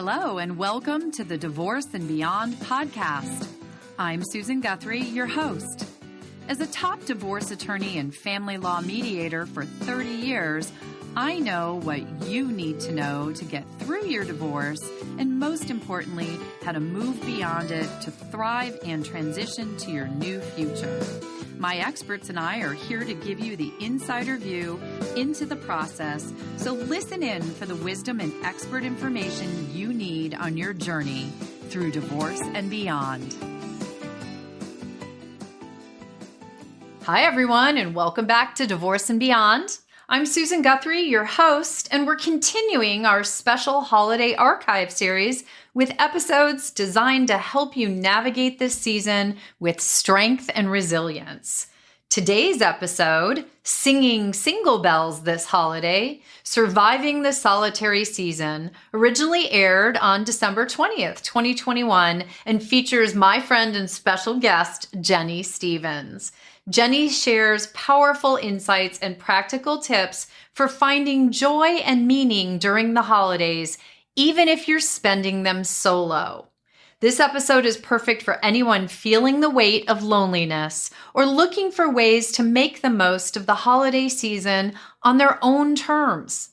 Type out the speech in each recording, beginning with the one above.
Hello, and welcome to the Divorce and Beyond podcast. I'm Susan Guthrie, your host. As a top divorce attorney and family law mediator for 30 years, I know what you need to know to get through your divorce, and most importantly, how to move beyond it to thrive and transition to your new future. My experts and I are here to give you the insider view into the process, so listen in for the wisdom and expert information you need on your journey through divorce and beyond. Hi, everyone, and welcome back to Divorce and Beyond. I'm Susan Guthrie, your host, and we're continuing our special holiday archive series with episodes designed to help you navigate this season with strength and resilience. Today's episode, Singing Single Bells This Holiday, Surviving the Solitary Season, originally aired on December 20th, 2021, and features my friend and special guest, Jenny Stevens. Jenny shares powerful insights and practical tips for finding joy and meaning during the holidays, even if you're spending them solo. This episode is perfect for anyone feeling the weight of loneliness or looking for ways to make the most of the holiday season on their own terms.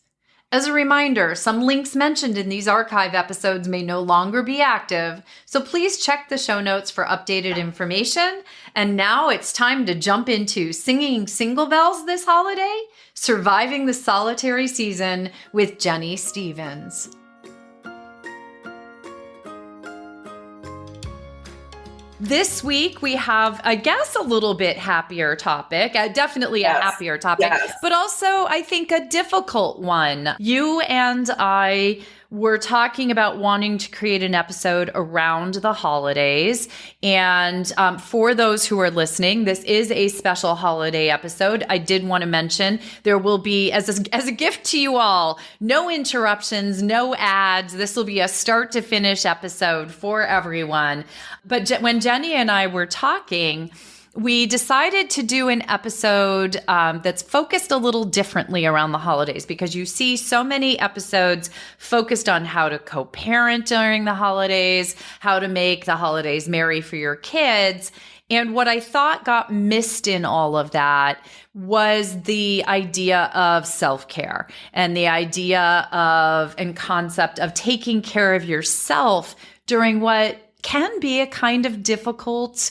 As a reminder, some links mentioned in these archive episodes may no longer be active, so please check the show notes for updated information. And now it's time to jump into Singing Single Bells This Holiday, Surviving the Solitary Season with Jenny Stevens. This week, we have, I guess, a little bit happier topic, definitely a happier topic, but also, I think, a difficult one. You and I were talking about wanting to create an episode around the holidays. And for those who are listening, this is a special holiday episode. I did want to mention there will be, as a gift to you all, no interruptions, no ads. This will be a start to finish episode for everyone. But when Jenny and I were talking, we decided to do an episode that's focused a little differently around the holidays, because you see so many episodes focused on how to co-parent during the holidays, how to make the holidays merry for your kids. And what I thought got missed in all of that was the idea of self-care and the idea of and concept of taking care of yourself during what can be a kind of difficult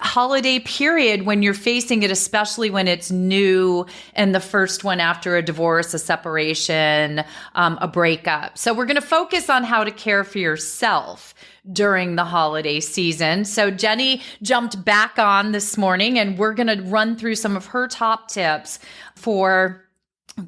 holiday period when you're facing it, especially when it's new and the first one after a divorce, a separation, a breakup. So we're going to focus on how to care for yourself during the holiday season. So Jenny jumped back on this morning, and we're going to run through some of her top tips for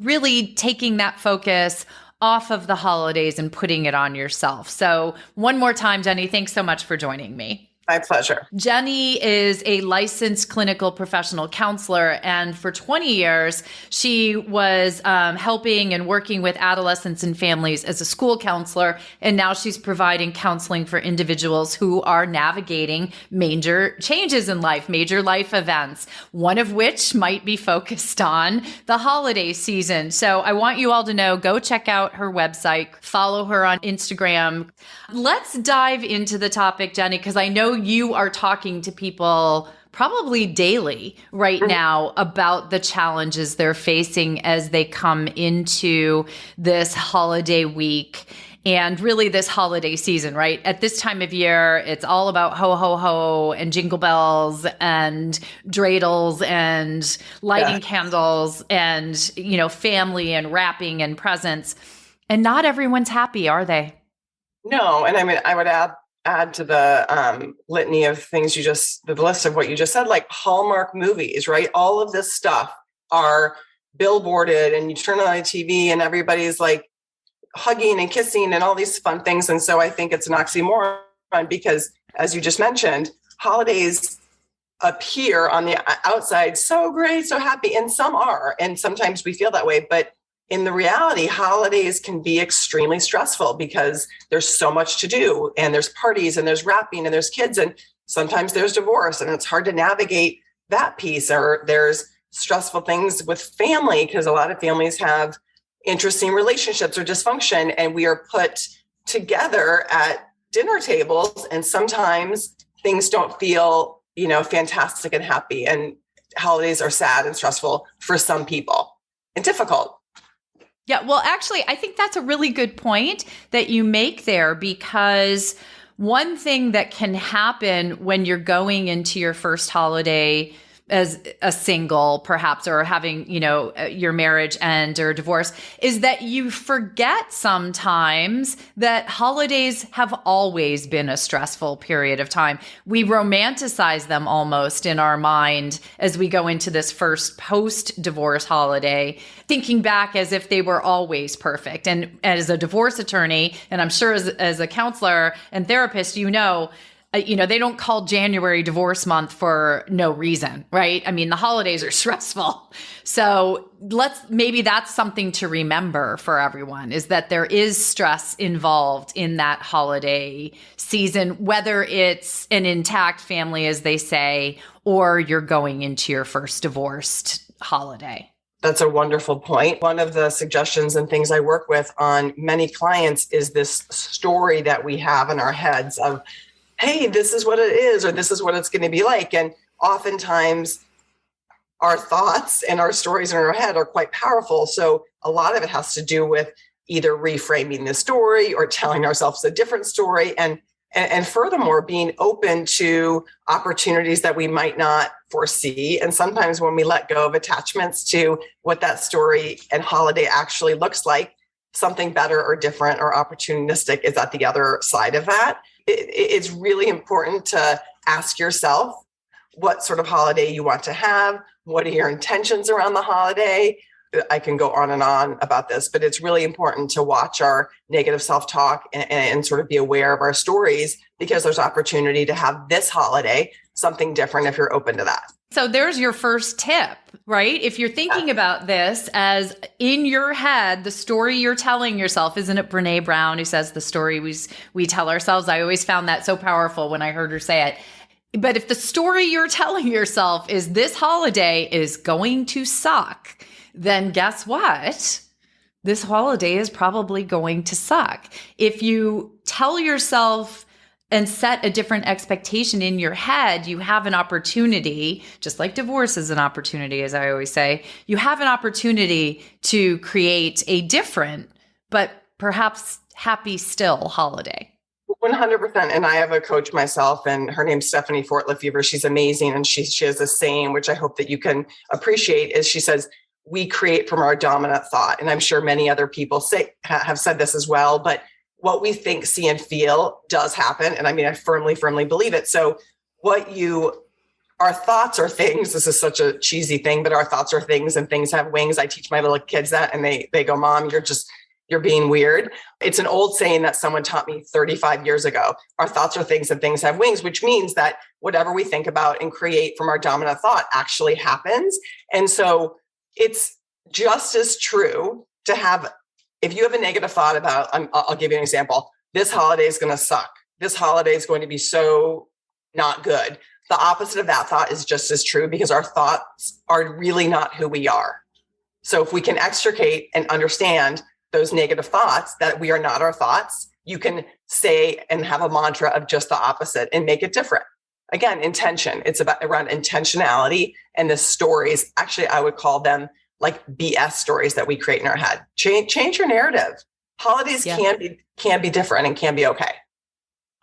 really taking that focus off of the holidays and putting it on yourself. So one more time, Jenny, thanks so much for joining me. My pleasure. Jenny is a licensed clinical professional counselor, and for 20 years, she was helping and working with adolescents and families as a school counselor, and now she's providing counseling for individuals who are navigating major changes in life, major life events, one of which might be focused on the holiday season. So I want you all to know, go check out her website, follow her on Instagram. Let's dive into the topic, Jenny, because I know you are talking to people probably daily right now about the challenges they're facing as they come into this holiday week and really this holiday season, right? At this time of year, it's all about ho, ho, ho and jingle bells and dreidels and lighting candles and, family and wrapping and presents. And not everyone's happy, are they? No. And I mean, I would add to the litany of things the list of what you just said, like Hallmark movies, right? All of this stuff are billboarded, and you turn on the TV and everybody's like hugging and kissing and all these fun things. And so I think it's an oxymoron because, as you just mentioned, holidays appear on the outside so great, so happy, and some are, and sometimes we feel that way, but in the reality, holidays can be extremely stressful because there's so much to do, and there's parties and there's wrapping and there's kids, and sometimes there's divorce, and it's hard to navigate that piece. Or there's stressful things with family because a lot of families have interesting relationships or dysfunction, and we are put together at dinner tables, and sometimes things don't feel, fantastic and happy, and holidays are sad and stressful for some people and difficult. Yeah, well, actually, I think that's a really good point that you make there, because one thing that can happen when you're going into your first holiday as a single, perhaps, or having, your marriage end or divorce, is that you forget sometimes that holidays have always been a stressful period of time. We romanticize them almost in our mind as we go into this first post-divorce holiday, thinking back as if they were always perfect. And as a divorce attorney, and I'm sure as a counselor and therapist, they don't call January divorce month for no reason, right? I mean, the holidays are stressful. So maybe that's something to remember for everyone, is that there is stress involved in that holiday season, whether it's an intact family, as they say, or you're going into your first divorced holiday. That's a wonderful point. One of the suggestions and things I work with on many clients is this story that we have in our heads of, hey, this is what it is, or this is what it's going to be like. And oftentimes our thoughts and our stories in our head are quite powerful. So a lot of it has to do with either reframing the story or telling ourselves a different story. And furthermore, being open to opportunities that we might not foresee. And sometimes when we let go of attachments to what that story and holiday actually looks like, something better or different or opportunistic is at the other side of that. It's really important to ask yourself what sort of holiday you want to have. What are your intentions around the holiday? I can go on and on about this, but it's really important to watch our negative self-talk and sort of be aware of our stories, because there's opportunity to have this holiday something different if you're open to that. So there's your first tip, right? If you're thinking about this as in your head, the story you're telling yourself, isn't it Brene Brown who says the story we tell ourselves? I always found that so powerful when I heard her say it. But if the story you're telling yourself is this holiday is going to suck, then guess what? This holiday is probably going to suck. If you tell yourself and set a different expectation in your head, you have an opportunity, just like divorce is an opportunity, as I always say, you have an opportunity to create a different, but perhaps happy still holiday. 100%. And I have a coach myself, and her name's Stephanie Fort Lefevre. She's amazing. And she has a saying, which I hope that you can appreciate, is she says, we create from our dominant thought. And I'm sure many other people have said this as well, but what we think, see, and feel does happen. And I mean, I firmly believe it. So our thoughts are things. This is such a cheesy thing, but our thoughts are things, and things have wings. I teach my little kids that, and they go, Mom, you're being weird. It's an old saying that someone taught me 35 years ago. Our thoughts are things, and things have wings, which means that whatever we think about and create from our dominant thought actually happens. And so it's just as true to have, if you have a negative thought about, I'll give you an example. This holiday is going to suck. This holiday is going to be so not good. The opposite of that thought is just as true, because our thoughts are really not who we are. So if we can extricate and understand those negative thoughts, that we are not our thoughts, you can say and have a mantra of just the opposite and make it different. Again, intention. It's around intentionality, and the stories. Actually, I would call them like BS stories that we create in our head. Change your narrative. Holidays can be different and can be okay.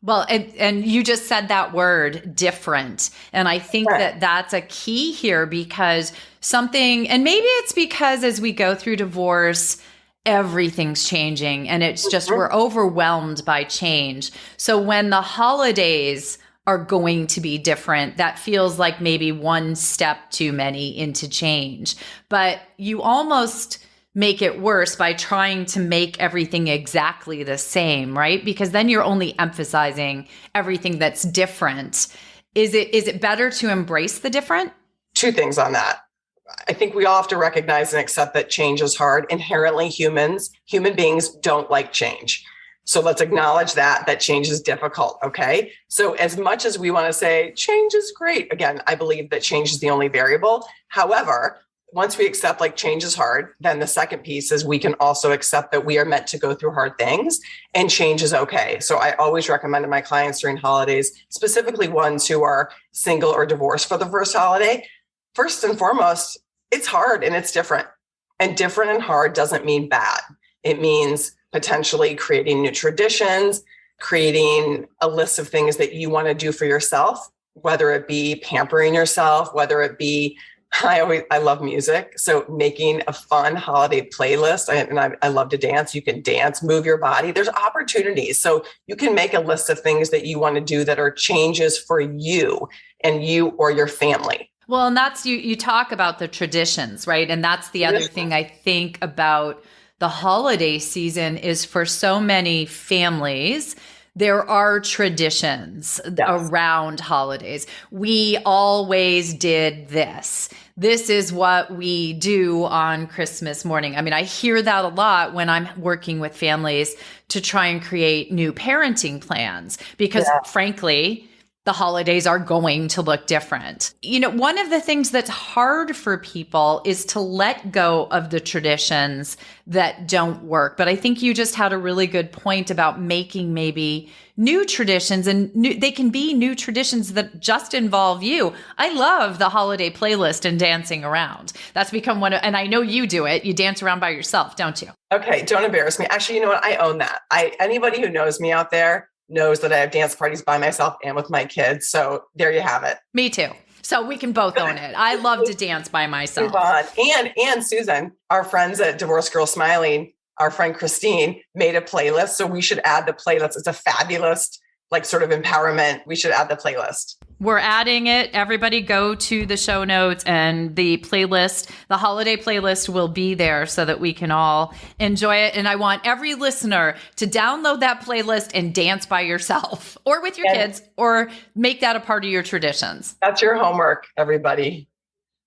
Well, and you just said that word, different. And I think that that's a key here, because and maybe it's because as we go through divorce, everything's changing, and it's just, we're overwhelmed by change. So when the holidays are going to be different, that feels like maybe one step too many into change. But you almost make it worse by trying to make everything exactly the same, right? Because then you're only emphasizing everything that's different. Is it better to embrace the different? Two things on that. I think we all have to recognize and accept that change is hard. Inherently, human beings don't like change. So let's acknowledge that change is difficult. Okay. So as much as we want to say change is great, again, I believe that change is the only variable. However, once we accept like change is hard, then the second piece is we can also accept that we are meant to go through hard things and change is okay. So I always recommend to my clients during holidays, specifically ones who are single or divorced for the first holiday, first and foremost, it's hard and it's different. And different and hard doesn't mean bad. It means potentially creating new traditions, creating a list of things that you want to do for yourself, whether it be pampering yourself, whether it be, I love music. So making a fun holiday playlist, I love to dance. You can dance, move your body. There's opportunities. So you can make a list of things that you want to do that are changes for you and you or your family. Well, and that's, you talk about the traditions, right? And that's the other thing I think about the holiday season is for so many families, there are traditions around holidays. We always did this. This is what we do on Christmas morning. I mean, I hear that a lot when I'm working with families to try and create new parenting plans because frankly, the holidays are going to look different. You know, one of the things that's hard for people is to let go of the traditions that don't work. But I think you just had a really good point about making maybe new traditions, and they can be new traditions that just involve you. I love the holiday playlist and dancing around. That's become and I know you do it. You dance around by yourself, don't you? Okay, don't embarrass me. Actually, you know what? I own that. Anybody who knows me out there knows that I have dance parties by myself and with my kids. So there you have it. Me too. So we can both own it. I love to dance by myself. And Susan, our friends at Divorce Girl Smiling, our friend Christine made a playlist. So we should add the playlist. It's a fabulous, like sort of empowerment. We should add the playlist. We're adding it. Everybody go to the show notes and the playlist, the holiday playlist will be there so that we can all enjoy it. And I want every listener to download that playlist and dance by yourself or with your kids or make that a part of your traditions. That's your homework, everybody.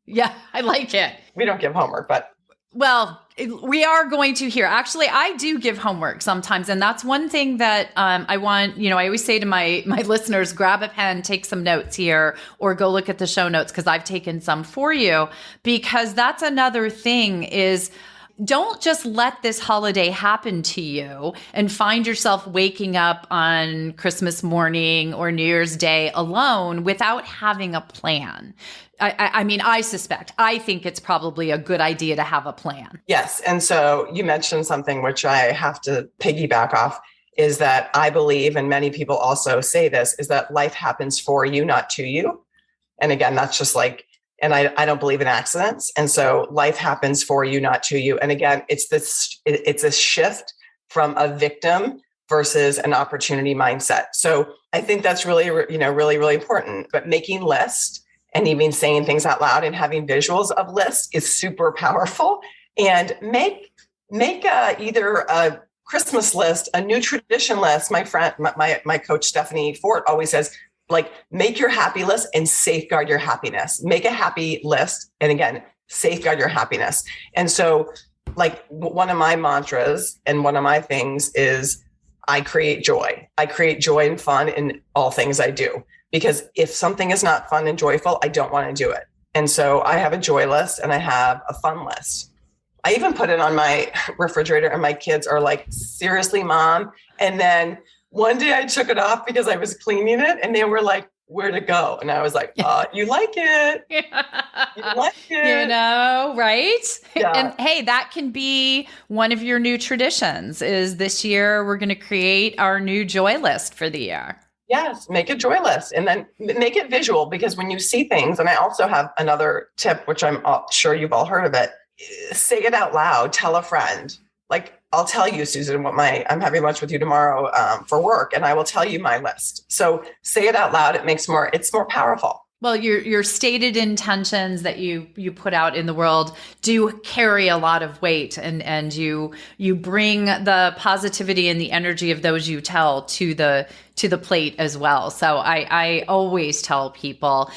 Yeah, I like it. We don't give homework, but. Well, we are going to hear. Actually, I do give homework sometimes. And that's one thing that I want, I always say to my listeners, grab a pen, take some notes here, or go look at the show notes because I've taken some for you. Because that's another thing is don't just let this holiday happen to you and find yourself waking up on Christmas morning or New Year's Day alone without having a plan. I mean, I think it's probably a good idea to have a plan. Yes. And so you mentioned something which I have to piggyback off is that I believe, and many people also say this, is that life happens for you, not to you. And again, that's just like, and I don't believe in accidents. And so life happens for you, not to you. And again, it's a shift from a victim versus an opportunity mindset. So I think that's really, really, really important. But making lists and even saying things out loud and having visuals of lists is super powerful. And make either a Christmas list, a new tradition list. My friend, my coach, Stephanie Fort, always says, like, make your happy list and safeguard your happiness. Make a happy list. And again, safeguard your happiness. And so like one of my mantras and one of my things is I create joy. I create joy and fun in all things I do. Because if something is not fun and joyful, I don't want to do it. And so I have a joy list and I have a fun list. I even put it on my refrigerator and my kids are like, seriously, Mom? And then one day I took it off because I was cleaning it and they were like, where to go? And I was like, you like it. You like it. Right? Yeah. And hey, that can be one of your new traditions is this year we're going to create our new joy list for the year. Yes, make a joy list and then make it visual because when you see things, and I also have another tip, which I'm sure you've all heard of it, say it out loud, tell a friend. Like, I'll tell you, Susan, I'm having lunch with you tomorrow for work, and I will tell you my list. So say it out loud. It's more powerful. Well, your stated intentions that you put out in the world do carry a lot of weight, and you bring the positivity and the energy of those you tell to the plate as well. So I always tell people,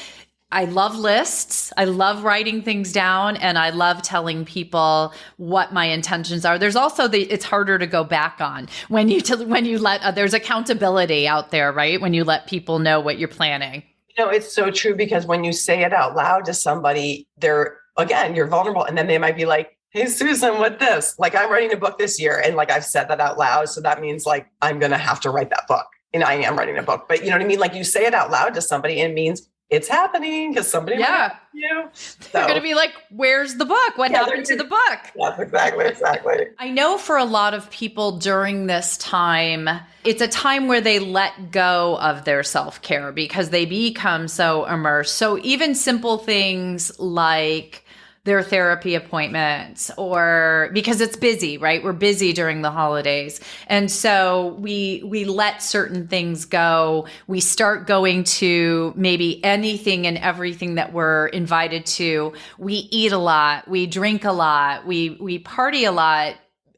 I love lists. I love writing things down, and I love telling people what my intentions are. There's also it's harder to go back on when you let there's accountability out there, right? When you let people know what you're planning. It's so true because when you say it out loud to somebody, they're again, you're vulnerable. And then they might be like, hey, Susan, what this? Like, I'm writing a book this year. And like, I've said that out loud. So that means like, I'm going to have to write that book. And I am writing a book, but you know what I mean? Like, you say it out loud to somebody, and it means it's happening because somebody might ask you. They're going to be like, where's the book? What happened to the book? Yes, exactly. I know for a lot of people during this time, it's a time where they let go of their self-care because they become so immersed. So even simple things like their therapy appointments, or because it's busy, right? We're busy during the holidays. And so we let certain things go. We start going to maybe anything and everything that we're invited to. We eat a lot, we drink a lot, we party a lot.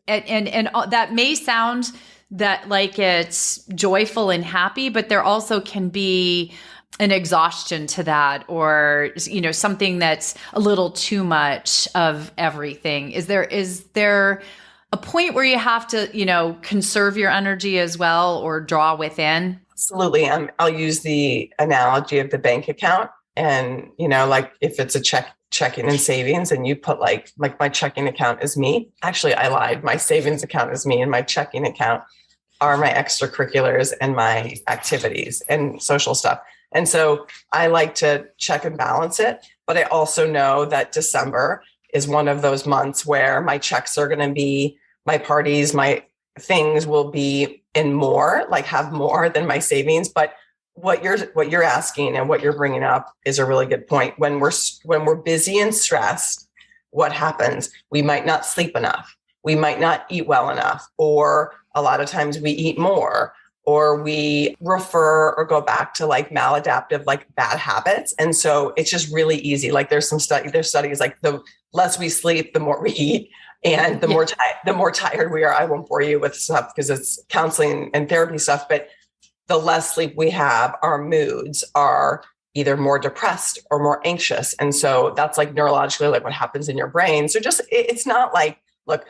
And that may sound that like it's joyful and happy, but there also can be an exhaustion to that, or, you know, something that's a little too much of everything. Is there a point where you have to, you know, conserve your energy as well, or draw within? Absolutely. I'll use the analogy of the bank account. And, you know, like if it's a checking and savings, and you put like my checking account is me. Actually, I lied. My savings account is me, and my checking account are my extracurriculars and my activities and social stuff. And so I like to check and balance it. But I also know that December is one of those months where my checks are going to be, my parties, my things will be in more, like have more than my savings. But what you're asking and what you're bringing up is a really good point. When we're busy and stressed, what happens? We might not sleep enough. We might not eat well enough, or a lot of times we eat more, or we refer or go back to like maladaptive, like bad habits. And so it's just really easy. Like there's studies like the less we sleep, the more we eat. And the more tired we are. I won't bore you with stuff because it's counseling and therapy stuff, but the less sleep we have, our moods are either more depressed or more anxious. And so that's like neurologically like what happens in your brain. So just, it's not like, look,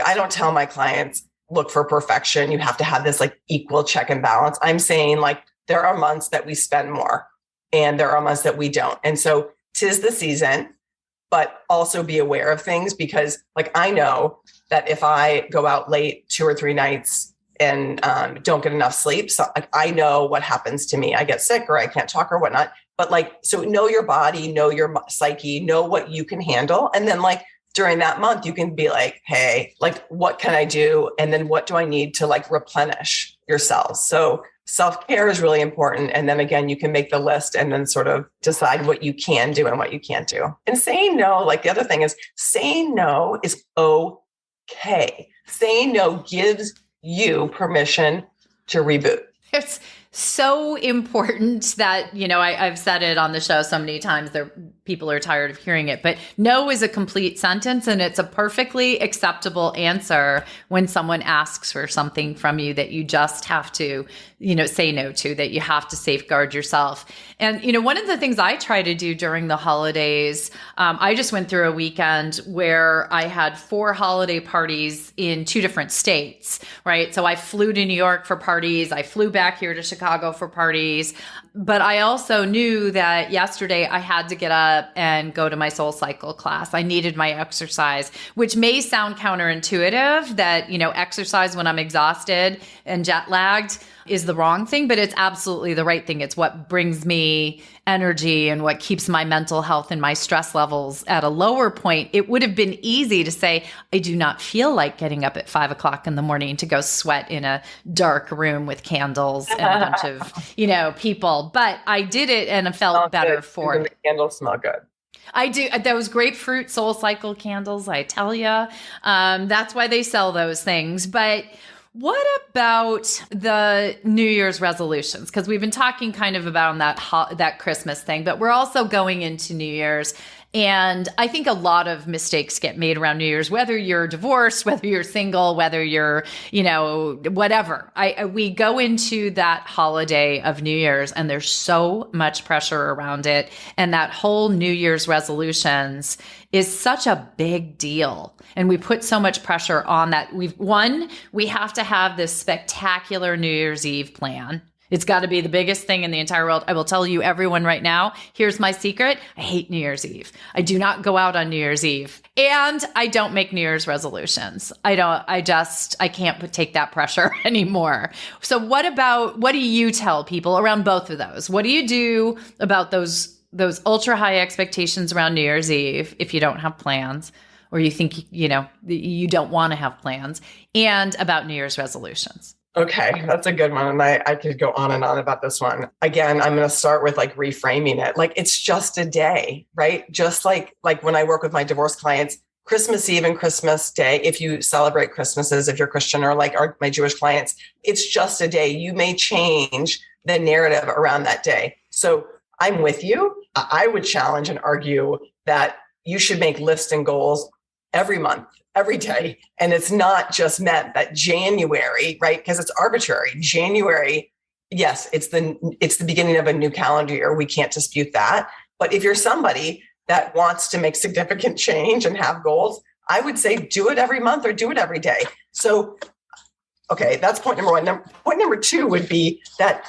I don't tell my clients, look for perfection. You have to have this like equal check and balance. I'm saying like, there are months that we spend more and there are months that we don't. And so 'tis the season, but also be aware of things, because like, I know that if I go out late 2 or 3 nights and don't get enough sleep, so like, I know what happens to me. I get sick, or I can't talk or whatnot. But like, so know your body, know your psyche, know what you can handle. And then like, during that month, you can be like, hey, like, what can I do? And then what do I need to like replenish yourselves? So self-care is really important. And then again, you can make the list and then sort of decide what you can do and what you can't do. And saying no, like the other thing is saying no is okay. Saying no gives you permission to reboot. It's so important that, you know, I've said it on the show so many times, people are tired of hearing it, but no is a complete sentence, and it's a perfectly acceptable answer when someone asks for something from you that you just have to, you know, say no to, that you have to safeguard yourself. And, you know, one of the things I try to do during the holidays, I just went through a weekend where I had 4 holiday parties in 2 different states, right? So I flew to New York for parties. I flew back here to Chicago for parties. But I also knew that yesterday I had to get up and go to my Soul Cycle class. I needed my exercise, which may sound counterintuitive that, you know, exercise when I'm exhausted and jet lagged is the wrong thing, but it's absolutely the right thing. It's what brings me energy and what keeps my mental health and my stress levels at a lower point. It would have been easy to say, I do not feel like getting up at 5 o'clock in the morning to go sweat in a dark room with candles and a bunch of, you know, people, but I did it and it felt better for it. The candles smell good. I do. Those grapefruit Soul Cycle candles, I tell you, that's why they sell those things. But what about the New Year's resolutions? Because we've been talking kind of about that Christmas thing, but we're also going into New Year's. And I think a lot of mistakes get made around New Year's, whether you're divorced, whether you're single, whether you're, you know, whatever. We go into that holiday of New Year's and there's so much pressure around it. And that whole New Year's resolutions is such a big deal. And we put so much pressure on that. We have to have this spectacular New Year's Eve plan. It's got to be the biggest thing in the entire world. I will tell you, everyone right now, here's my secret. I hate New Year's Eve. I do not go out on New Year's Eve. And I don't make New Year's resolutions. I can't take that pressure anymore. So what do you tell people around both of those? What do you do about those ultra high expectations around New Year's Eve if you don't have plans, or you think, you don't want to have plans, and about New Year's resolutions? Okay, that's a good one. And I could go on and on about this one. Again, I'm going to start with like reframing it. Like, it's just a day, right? Just like when I work with my divorce clients, Christmas Eve and Christmas Day, if you celebrate Christmases, if you're Christian, or like my Jewish clients, it's just a day. You may change the narrative around that day. So I'm with you. I would challenge and argue that you should make lists and goals every month, every day. And it's not just meant that January, right? Because it's arbitrary. January, yes, it's the beginning of a new calendar year. We can't dispute that. But if you're somebody that wants to make significant change and have goals, I would say do it every month or do it every day. So, okay, that's point number one. Point number two would be that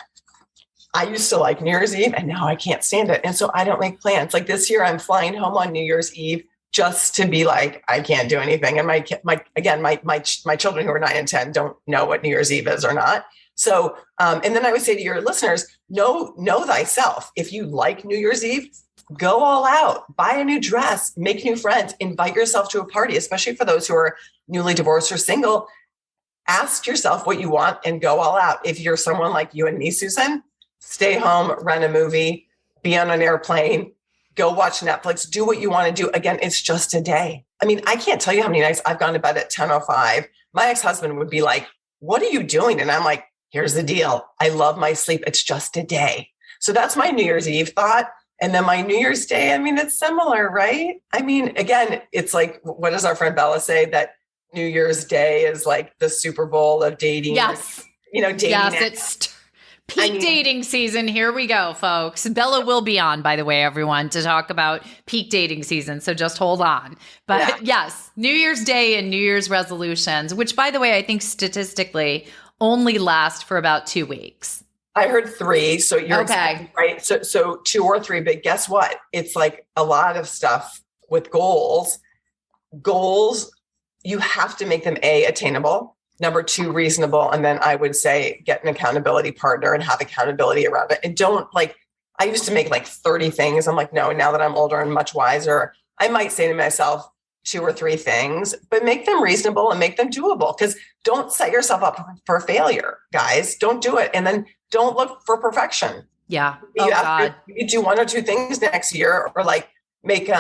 I used to like New Year's Eve and now I can't stand it. And so I don't make plans. Like this year, I'm flying home on New Year's Eve just to be like, I can't do anything. And my children who are 9 and 10 don't know what New Year's Eve is or not. So, and then I would say to your listeners, know thyself. If you like New Year's Eve, go all out, buy a new dress, make new friends, invite yourself to a party, especially for those who are newly divorced or single. Ask yourself what you want and go all out. If you're someone like you and me, Susan, stay home, rent a movie, be on an airplane, go watch Netflix, do what you want to do. Again, it's just a day. I mean, I can't tell you how many nights I've gone to bed at 10:05. My ex-husband would be like, what are you doing? And I'm like, here's the deal. I love my sleep. It's just a day. So that's my New Year's Eve thought. And then my New Year's Day, I mean, it's similar, right? I mean, again, it's like, what does our friend Bella say? That New Year's Day is like the Super Bowl of dating. Yes. Dating. Yes, it's peak dating season. Here we go, folks. Bella will be on, by the way, everyone, to talk about peak dating season. So just hold on. But yes, New Year's Day and New Year's resolutions, which, by the way, I think statistically only last for about 2 weeks. I heard 3. So you're exactly right. So 2 or 3, but guess what? It's like a lot of stuff with goals. Goals, you have to make them attainable. Number 2, reasonable. And then I would say get an accountability partner and have accountability around it. And don't I used to make like 30 things. I'm like, no, now that I'm older and much wiser, I might say to myself 2 or 3 things, but make them reasonable and make them doable. Because don't set yourself up for failure, guys. Don't do it. And then don't look for perfection. Yeah. You do 1 or 2 things next year, or like make,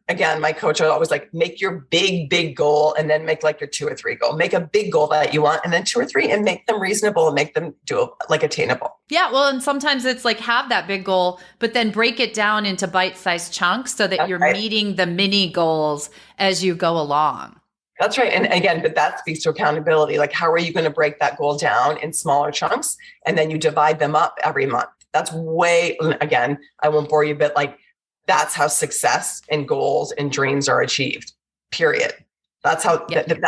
again, my coach would always like, make your big goal and then make like your 2 or 3 goal. Make a big goal that you want and then 2 or 3 and make them reasonable and make them doable, like attainable. Yeah. Well, and sometimes it's like have that big goal, but then break it down into bite-sized chunks so that you're meeting the mini goals as you go along. That's right. And again, but that speaks to accountability. Like, how are you going to break that goal down in smaller chunks? And then you divide them up every month. That's again, I won't bore you, but like, that's how success and goals and dreams are achieved, period. That's how, that's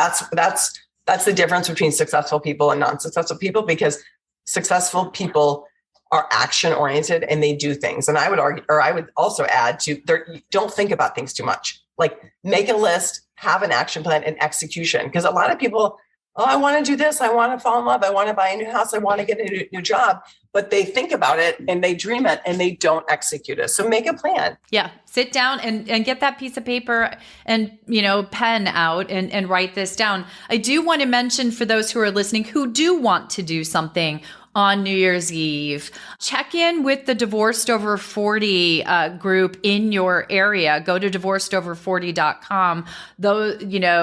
the difference between successful people and non-successful people, because successful people are action oriented and they do things. And I would argue, or I would also add to don't think about things too much. Like, make a list, have an action plan and execution. Because a lot of people, I want to do this. I want to fall in love. I want to buy a new house. I want to get a new job. But they think about it and they dream it and they don't execute it. So make a plan. Yeah. Sit down and get that piece of paper and, pen out and write this down. I do want to mention, for those who are listening who do want to do something on New Year's Eve, check in with the Divorced Over 40 group in your area. Go to divorcedover40.com. Though,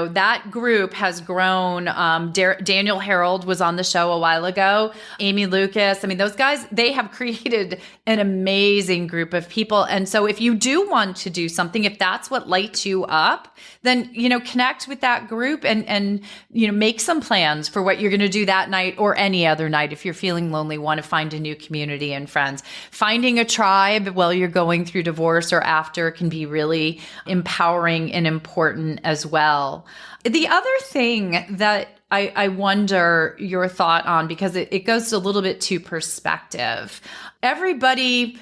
that group has grown. Daniel Harold was on the show a while ago. Amy Lucas. I mean, those guys, they have created an amazing group of people. And so if you do want to do something, if that's what lights you up, then, connect with that group and make some plans for what you're going to do that night or any other night. If you're feeling lonely, want to find a new community and friends. Finding a tribe while you're going through divorce or after can be really empowering and important as well. The other thing that I wonder your thought on, because it goes a little bit to perspective. Everybody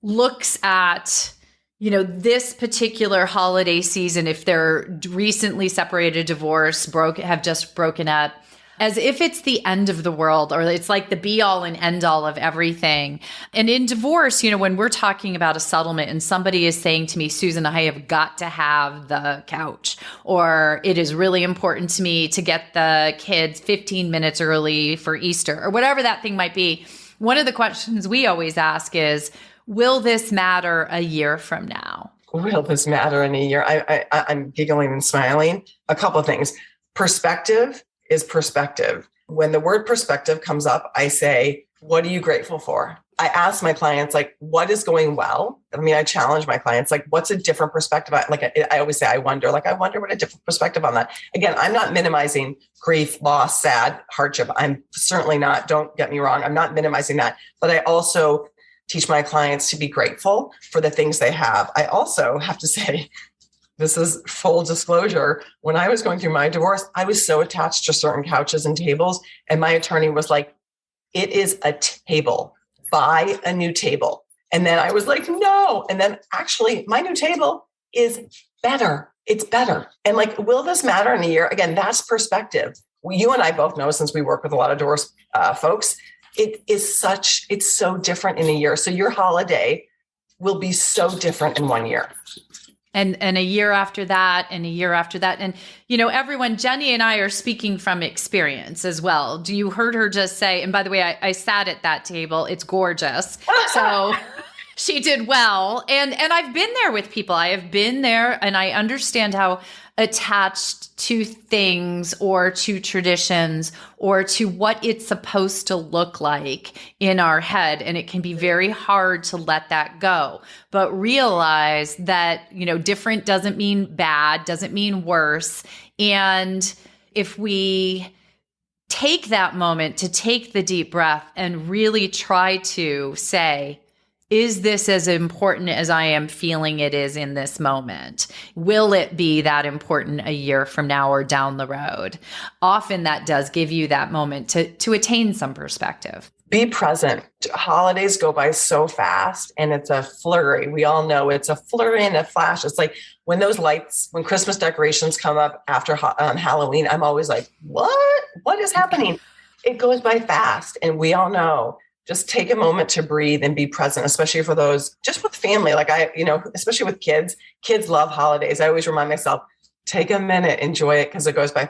looks at, this particular holiday season, if they're recently separated, divorced, have just broken up, as if it's the end of the world, or it's like the be all and end all of everything. And in divorce, when we're talking about a settlement and somebody is saying to me, Susan, I have got to have the couch, or it is really important to me to get the kids 15 minutes early for Easter, or whatever that thing might be. One of the questions we always ask is, will this matter a year from now? Will this matter in a year? I'm giggling and smiling. A couple of things. Perspective is perspective. When the word perspective comes up, I say, what are you grateful for? I ask my clients, like, what is going well? I challenge my clients, like, what's a different perspective? I always say, I wonder what a different perspective on that. Again, I'm not minimizing grief, loss, sad, hardship. I'm certainly not, don't get me wrong. I'm not minimizing that, but I also teach my clients to be grateful for the things they have. I also have to say, this is full disclosure. When I was going through my divorce, I was so attached to certain couches and tables. And my attorney was like, it is a table. Buy a new table. And then I was like, no. And then actually my new table is better. It's better. And like, will this matter in a year? Again, that's perspective. You and I both know, since we work with a lot of divorce folks, it's so different in a year. So your holiday will be so different in 1 year. And a year after that, and a year after that. And, everyone, Jenny and I are speaking from experience as well. You heard her just say, and by the way, I sat at that table. It's gorgeous. So she did well. And I've been there with people. I have been there, and I understand how attached to things or to traditions or to what it's supposed to look like in our head. And it can be very hard to let that go, but realize that, different doesn't mean bad, doesn't mean worse. And if we take that moment to take the deep breath and really try to say, is this as important as I am feeling it is in this moment? Will it be that important a year from now or down the road? Often that does give you that moment to attain some perspective. Be present. Holidays go by so fast, and it's a flurry. We all know it's a flurry and a flash. It's like when those lights, when Christmas decorations come up after Halloween, I'm always like, what is happening? It goes by fast. And we all know, just take a moment to breathe and be present, especially for those, just with family. Like especially with kids love holidays. I always remind myself, take a minute, enjoy it, because it goes by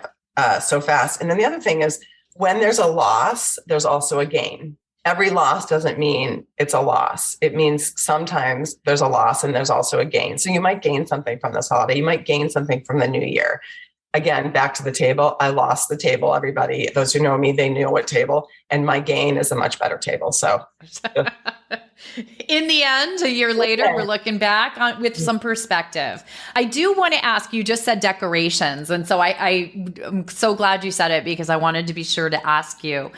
so fast. And then the other thing is, when there's a loss, there's also a gain. Every loss doesn't mean it's a loss. It means sometimes there's a loss and there's also a gain. So you might gain something from this holiday. You might gain something from the new year. Again, back to the table. I lost the table, everybody. Those who know me, they knew what table. And my gain is a much better table. So in the end, a year later, we're looking back with some perspective. I do want to ask, you just said decorations. And so I'm so glad you said it, because I wanted to be sure to ask you.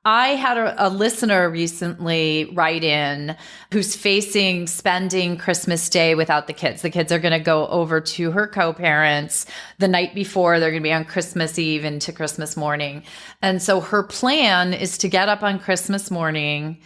I had a listener recently write in who's facing spending Christmas Day without the kids. The kids are going to go over to her co-parents the night before. They're going to be on Christmas Eve into Christmas morning. And so her plan is to get up on Christmas morning.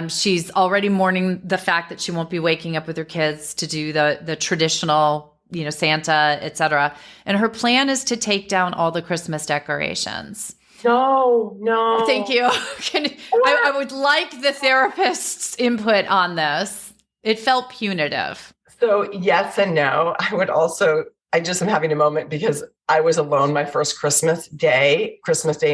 She's already mourning the fact that she won't be waking up with her kids to do the traditional, Santa, etc. And her plan is to take down all the Christmas decorations. No. Thank you. I would like the therapist's input on this. It felt punitive. So yes and no. I just am having a moment because I was alone my first Christmas Day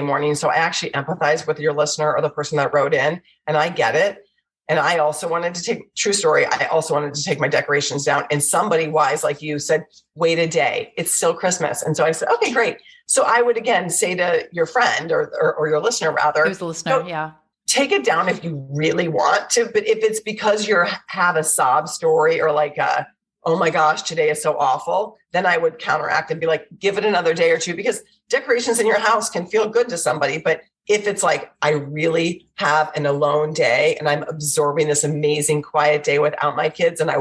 morning. So I actually empathize with your listener or the person that wrote in, and I get it. And I also wanted to true story, I also wanted to take my decorations down. And somebody wise like you said, wait a day. It's still Christmas. And so I said, okay, great. So I would again say to your friend or your listener rather. Who's the listener? Yeah. Take it down if you really want to. But if it's because you have a sob story or like oh my gosh, today is so awful, then I would counteract and be like, give it another day or two, because decorations in your house can feel good to somebody. But if it's like, I really have an alone day and I'm absorbing this amazing quiet day without my kids and I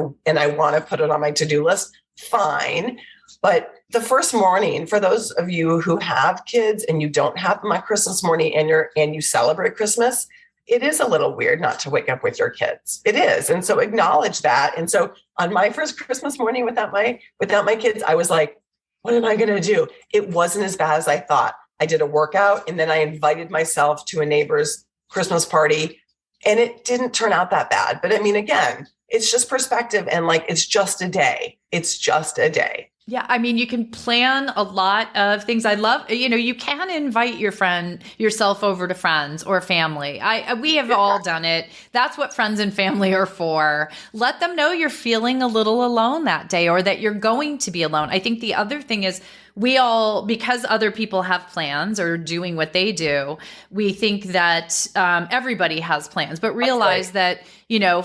want to put it on my to-do list, fine. But the first morning, for those of you who have kids and you don't have them on Christmas morning and you celebrate Christmas, it is a little weird not to wake up with your kids. It is. And so acknowledge that. And so on my first Christmas morning without my kids, I was like, what am I going to do? It wasn't as bad as I thought. I did a workout and then I invited myself to a neighbor's Christmas party, and it didn't turn out that bad. But I mean, again, it's just perspective, and like, it's just a day. It's just a day. Yeah. I mean, you can plan a lot of things. I love, you can invite yourself over to friends or family. We have all done it. That's what friends and family are for. Let them know you're feeling a little alone that day, or that you're going to be alone. I think the other thing is, because other people have plans or doing what they do, we think that everybody has plans, but realize that,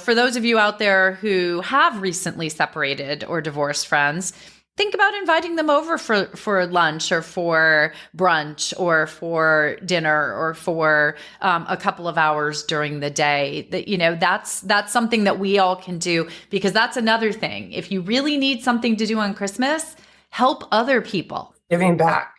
for those of you out there who have recently separated or divorced friends, think about inviting them over for lunch or for brunch or for dinner or for a couple of hours during the day. That's something that we all can do, because that's another thing. If you really need something to do on Christmas, help other people. Giving back.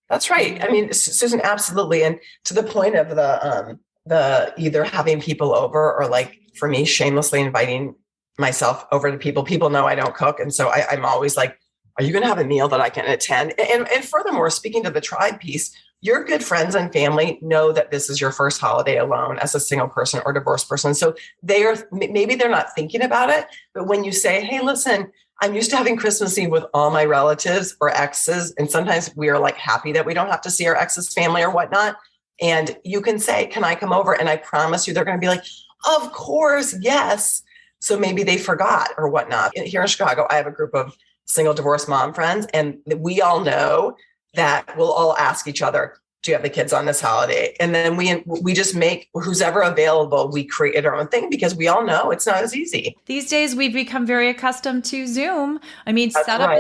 That's right. I mean, Susan, absolutely. And to the point of the either having people over, or like for me, shamelessly inviting myself over to people. People know I don't cook. And so I'm always like, are you going to have a meal that I can attend? And furthermore, speaking to the tribe piece, your good friends and family know that this is your first holiday alone as a single person or divorced person. So maybe they're not thinking about it, but when you say, hey, listen, I'm used to having Christmas Eve with all my relatives or exes. And sometimes we are like happy that we don't have to see our ex's family or whatnot. And you can say, can I come over? And I promise you, they're going to be like, of course, yes. So maybe they forgot or whatnot. Here in Chicago, I have a group of single divorced mom friends, and we all know that we'll all ask each other, do you have the kids on this holiday? And then we just make who's ever available, we create our own thing, because we all know it's not as easy. These days we've become very accustomed to Zoom. I mean, set up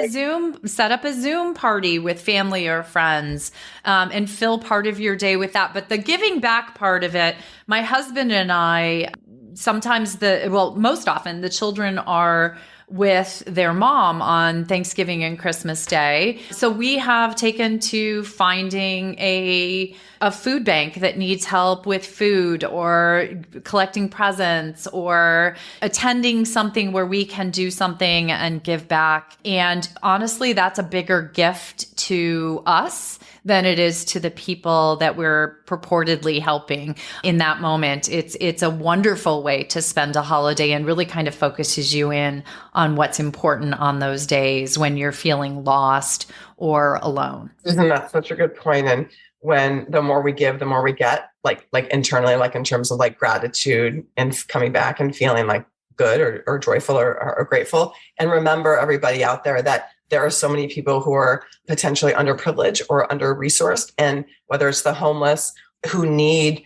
a Zoom party with family or friends, and fill part of your day with that. But the giving back part of it, my husband and I, most often the children are with their mom on Thanksgiving and Christmas Day. So we have taken to finding a food bank that needs help with food, or collecting presents, or attending something where we can do something and give back. And honestly, that's a bigger gift to us than it is to the people that we're purportedly helping in that moment. It's a wonderful way to spend a holiday, and really kind of focuses you in on what's important on those days when you're feeling lost or alone. Isn't that such a good point? And when the more we give, the more we get, like internally, like in terms of like gratitude and coming back and feeling like good or joyful or grateful. And remember, everybody out there, that there are so many people who are potentially underprivileged or under-resourced, and whether it's the homeless who need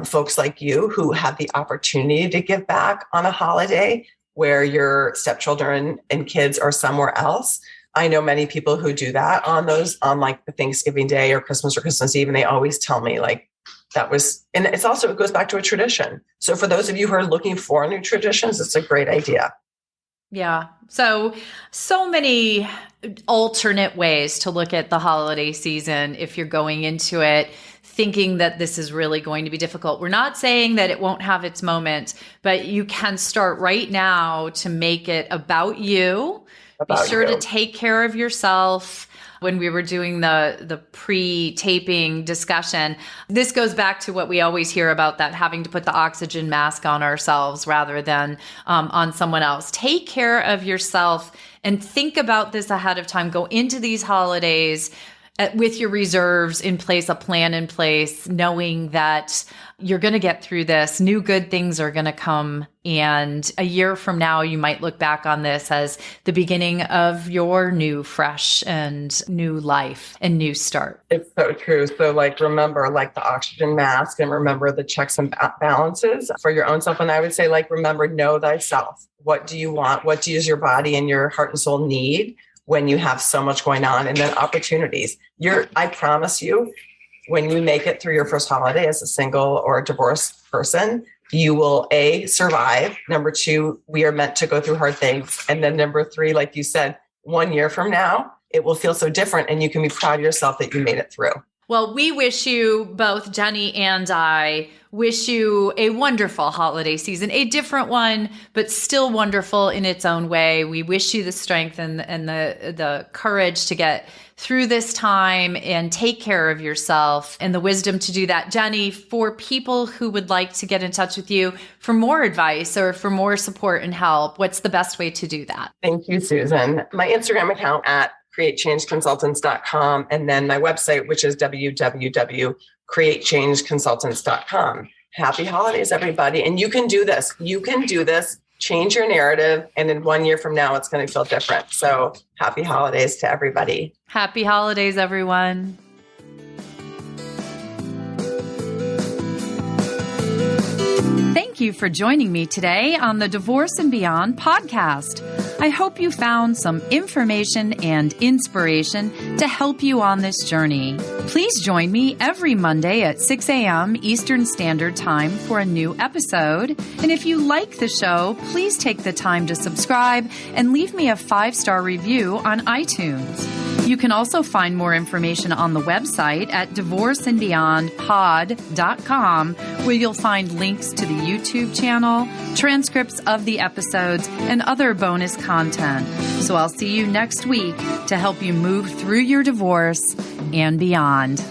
folks like you who have the opportunity to give back on a holiday where your stepchildren and kids are somewhere else. I know many people who do that on like the Thanksgiving Day or Christmas Eve, and they always tell me like that was, and it goes back to a tradition. So for those of you who are looking for new traditions, it's a great idea. Yeah. So many alternate ways to look at the holiday season if you're going into it thinking that this is really going to be difficult. We're not saying that it won't have its moments, but you can start right now to make it about you. Be sure to take care of yourself. When we were doing the pre-taping discussion, this goes back to what we always hear about, that having to put the oxygen mask on ourselves rather than on someone else. Take care of yourself and think about this ahead of time. Go into these holidays with your reserves in place, a plan in place, knowing that you're going to get through this. New good things are going to come. And a year from now, you might look back on this as the beginning of your new, fresh and new life and new start. It's so true. So like, remember like the oxygen mask, and remember the checks and balances for your own self. And I would say like, remember, know thyself. What do you want? What does your body and your heart and soul need when you have so much going on? And then opportunities. I promise you, when you make it through your first holiday as a single or a divorced person, you will survive. Number 2, we are meant to go through hard things. And then number 3, like you said, 1 year from now, it will feel so different, and you can be proud of yourself that you made it through. Well, we wish you, both Jenny and I, wish you a wonderful holiday season, a different one, but still wonderful in its own way. We wish you the strength and the courage to get through this time and take care of yourself and the wisdom to do that. Jenny, for people who would like to get in touch with you for more advice or for more support and help, what's the best way to do that? Thank you, Susan. My Instagram account at createchangeconsultants.com, and then my website, which is www.createchangeconsultants.com. Happy holidays, everybody. And you can do this. You can do this. Change your narrative. And in 1 year from now, it's going to feel different. So happy holidays to everybody. Happy holidays, everyone. Thank you for joining me today on the Divorce and Beyond podcast. I hope you found some information and inspiration to help you on this journey. Please join me every Monday at 6 a.m. Eastern Standard Time for a new episode. And if you like the show, please take the time to subscribe and leave me a 5-star review on iTunes. You can also find more information on the website at divorceandbeyondpod.com, where you'll find links to the YouTube channel, transcripts of the episodes, and other bonus content. So I'll see you next week to help you move through your divorce and beyond.